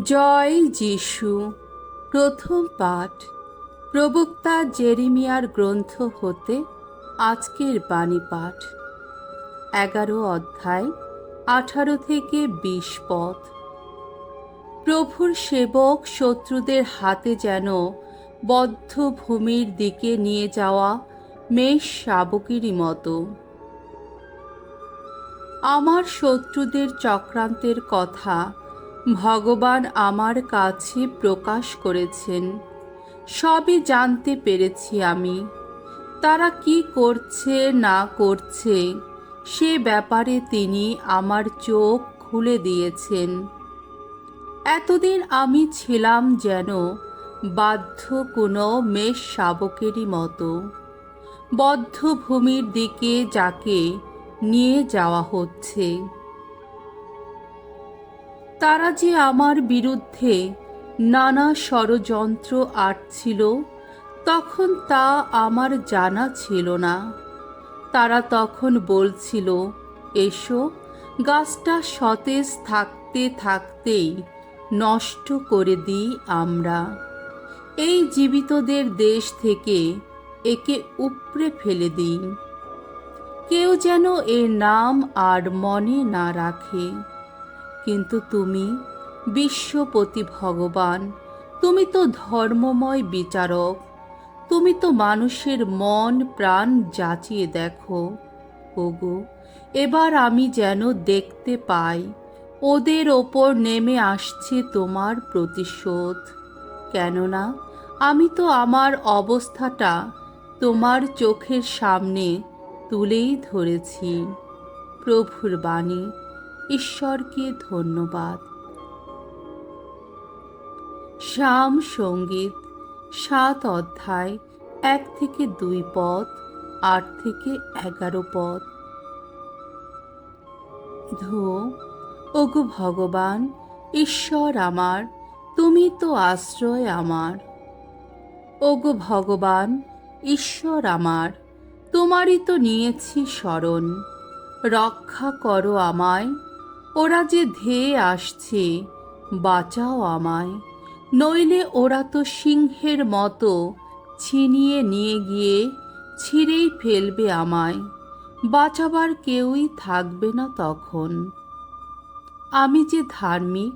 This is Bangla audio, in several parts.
জয় যিশু। প্রথম পাঠ প্রবক্তা জেরেমিয়ার গ্রন্থ হতে আজকের বাণী পাঠ। 11 অধ্যায় 18 থেকে 20 পদ। প্রভুর সেবক শত্রুদের হাতে যেন বদ্ধ ভূমির দিকে নিয়ে যাওয়া মেষ শাবকেরই মতো। আমার শত্রুদের চক্রান্তের কথা ভগবান আমার কাছে প্রকাশ করেছেন। সবই জানতে পেরেছি আমি। তারা কি করছে না করছে সে ব্যাপারে তিনি আমার চোখ খুলে দিয়েছেন। এতদিন আমি ছিলাম যেন বাধ্য কোনো মেষ শাবকেরই মতো, বদ্ধ ভূমির দিকে যাকে নিয়ে যাওয়া হচ্ছে। তারা যে আমার বিরুদ্ধে নানা ষড়যন্ত্র আঁটছিল, তখন তা আমার জানা ছিল না। তারা তখন বলছিল, এসো, গাছটা সতেজ থাকতে থাকতেই নষ্ট করে দিই আমরা। এই জীবিতদের দেশ থেকে একে উপড়ে ফেলে দিই। কেউ যেন এর নাম আর মনে না রাখে। কিন্তু তুমি বিশ্বপতি ভগবান, তুমি তো ধর্মময় বিচারক। তুমি তো মানুষের মন প্রাণ যাচিয়ে দেখো। ওগো, এবার আমি যেন দেখতে পাই ওদের ওপর নেমে আসছে তোমার প্রতিশোধ। কেননা আমি তো আমার অবস্থাটা তোমার চোখের সামনে তুলেই ধরেছি। প্রভুর বাণী। ঈশ্বরকে ধন্যবাদ। শাম সঙ্গীত 7 অধ্যায় 1 থেকে 2 পদ, 8 থেকে 11 পদ। ধো, ওগো ভগবান ঈশ্বর আমার, তুমি তো আশ্রয় আমার। ওগো ভগবান ঈশ্বর আমার, তোমারই তো নিয়েছি শরণ। রক্ষা করো আমায়। ওরা যে ধেয়ে আসছে, বাঁচাও আমায়। নইলে ওরা তো সিংহের মতো ছিনিয়ে নিয়ে গিয়ে ছিঁড়েই ফেলবে আমায়। বাঁচাবার কেউই থাকবে না তখন। আমি যে ধার্মিক,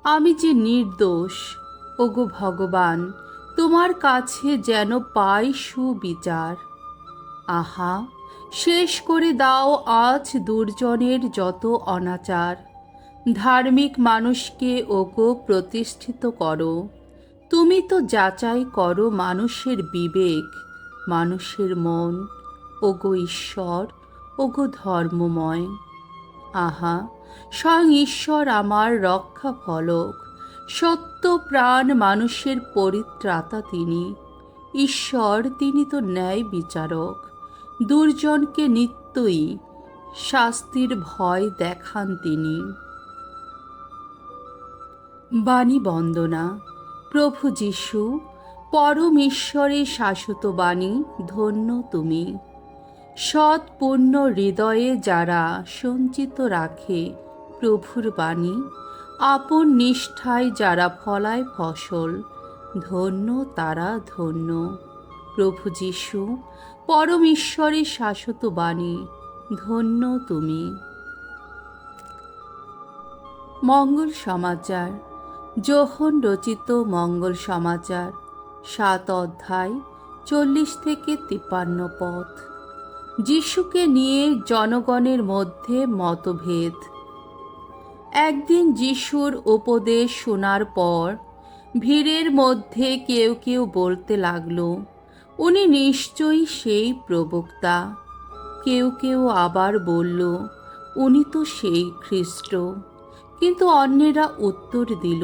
আমি যে নির্দোষ। ওগো ভগবান, তোমার কাছে যেন পাই সুবিচার। আহা, শেষ করে দাও আজ দুর্জনের যত অনাচার। ধার্মিক মানুষকে ওগো প্রতিষ্ঠিত করো। তুমি তো যাচাই করো মানুষের বিবেক, মানুষের মন। ওগো ঈশ্বর, ওগো ধর্মময়। আহা, স্বয়ং ঈশ্বর আমার রক্ষা ফলক। সত্য প্রাণ মানুষের পরিত্রাতা তিনি। ঈশ্বর, তিনি তো ন্যায় বিচারক। দুর্জনকে নিত্যই শাস্তির ভয় দেখান তিনি। বাণী বন্দনা। প্রভু যিশু, পরম ঈশ্বরের শাশ্বত বাণী, ধন্য তুমি। সৎ পূর্ণ হৃদয়ে যারা সঞ্চিত রাখে প্রভুর বাণী, আপন নিষ্ঠায় যারা ফলায় ফসল, ধন্য তারা ধন্য। প্রভু যিশু, পরম ঈশ্বরের শাশ্বত বাণী, ধন্য তুমি। মঙ্গল সমাচার। যোহন রচিত মঙ্গল সমাচার 7 অধ্যায় 40 থেকে 53 পদ। যিশুকে নিয়ে জনগণের মধ্যে মতভেদ। একদিন যিশুর উপদেশ শোনার পর ভিড়ের মধ্যে কেউ কেউ বলতে লাগল, উনি নিশ্চয়ই সেই প্রবক্তা। কেউ কেউ আবার বলল, উনি তো সেই খ্রিস্ট। কিন্তু অন্যেরা উত্তর দিল,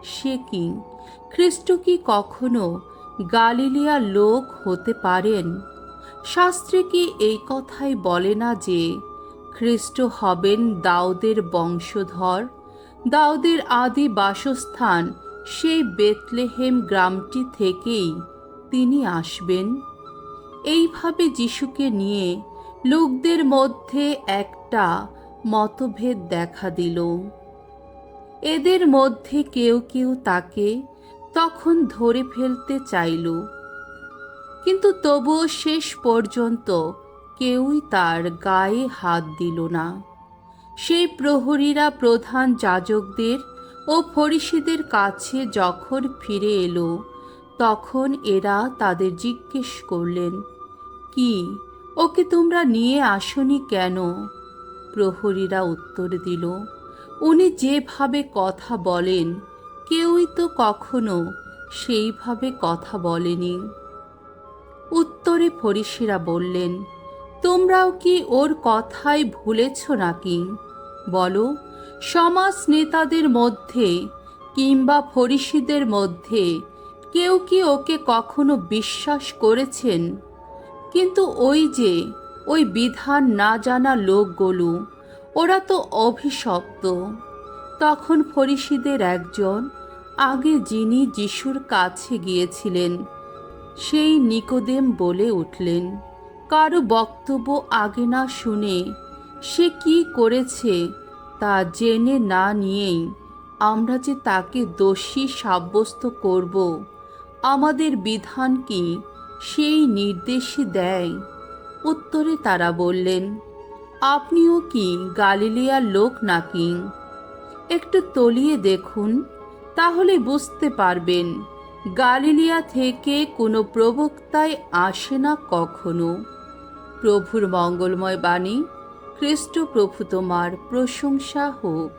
সে কি? খ্রিস্ট কি কখনো গালিলিয়ার লোক হতে পারেন? শাস্ত্রে কি এই কথাই বলে না যে খ্রিস্ট হবেন দাউদের বংশধর? দাউদের আদি বাসস্থান সেই বেথলেহেম গ্রামটি থেকেই তিনি আসবেন। এইভাবে যিশুকে নিয়ে লোকদের মধ্যে একটা মতভেদ দেখা দিল। এদের মধ্যে কেউ কেউ তাকে তখন ধরে ফেলতে চাইল, কিন্তু তবুও শেষ পর্যন্ত কেউই তার গায়ে হাত দিল না। সেই প্রহরীরা প্রধান যাজকদের ও ফরিসীদের কাছে যখন ফিরে এলো, তখন এরা তাদের জিজ্ঞেস করলেন, কি, ওকে তোমরা নিয়ে আসনি কেন? প্রহরীরা উত্তর দিল, উনি যেভাবে কথা বলেন কেউই তো কখনো সেইভাবে কথা বলেনি। উত্তরে ফরিসীরা বললেন, তোমরাও কি ওর কথাই ভুলেছ নাকি? বলো, সমাজ নেতাদের মধ্যে কিংবা ফরিসীদের মধ্যে কেউ কি ওকে কখনো বিশ্বাস করেছেন? কিন্তু ওই বিধান না জানা লোকগুলো, ওরা তো অভিশপ্ত। তখন ফরিসীদের একজন, আগে যিনি যিশুর কাছে গিয়েছিলেন, সেই নিকোদেম বলে উঠলেন, কারো বক্তব্য আগে না শুনে সে কি করেছে তা জেনে না নিয়েই আমরা যে তাকে দোষী সাব্যস্ত করব, আমাদের বিধান কি সেই নির্দেশই দেয়? উত্তরে তারা বললেন, আপনিও কি গালিলিয়ার লোক নাকি? একটু তলিয়ে দেখুন, তাহলে বুঝতে পারবেন গালিলিয়া থেকে কোনো প্রবক্তাই আসে না কখনো। প্রভুর মঙ্গলময় বাণী। খ্রিস্ট প্রভু তোমার প্রশংসা হোক।